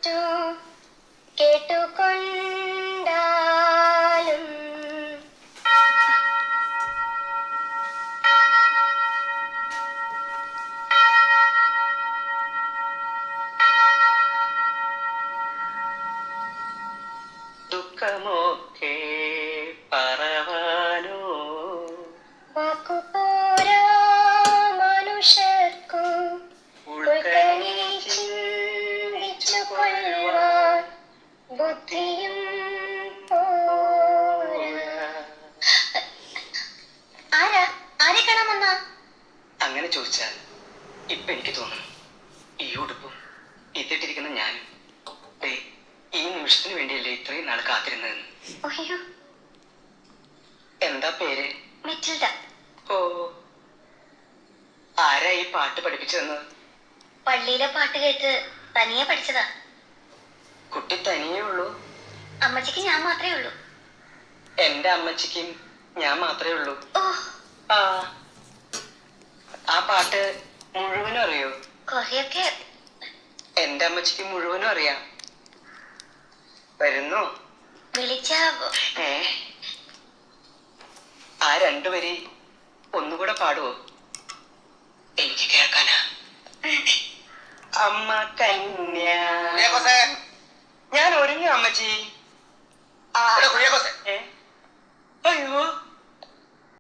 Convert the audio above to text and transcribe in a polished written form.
കേട്ടുകൊണ്ടാലും ദുഃഖമൊക്കെ പറവാനോ വാക്കുപോരാ മനുഷ്യർക്കു ഉൾക്കണി ചിന്തിച്ചു കൊള്ളുവാൻ ബുദ്ധിയും പോരാ. ആരാ ആരെ കാണാൻ വന്ന? അങ്ങനെ ചോദിച്ചാൽ ഇപ്പൊ എനിക്ക് തോന്നുന്നു ഈ ഉടുപ്പും ഇതിട്ടിരിക്കുന്ന ഞാനും ഈ നിമിഷത്തിന് വേണ്ടിയല്ലേ ഇത്രയും നാൾ കാത്തിരുന്നതെന്ന്. അയ്യോ, എന്താ പേര്? മെറ്റിൽഡ. ഓ, ആരാ ഈ പാട്ട് പഠിപ്പിച്ചു തന്നത്? പള്ളിയിലെ പാട്ട് കേട്ട് തനിയെ പഠിച്ചതാ. കുട്ടി തനിയേ ഉള്ളൂ? അമ്മച്ചിക്ക് ഞാൻ മാത്രമേ ഉള്ളൂ. എന്റെ അമ്മച്ചിക്കും ഞാൻ മാത്രമേ ഉള്ളൂ. ഓ, ആ പാട്ട് മുഴുവനും അറിയോ? കൊറേയൊക്കെ. എന്റെ അമ്മച്ചിക്ക് മുഴുവനും അറിയാം. വരുന്നോ? വിളിച്ചാ ആ രണ്ടുപേരി ഒന്നുകൂടെ പാടുവോ? എനിക്ക് കേൾക്കാനാ. അമ്മ കന്യ. ഞാൻ ഒരുങ്ങി അമ്മച്ചി. അയ്യോ,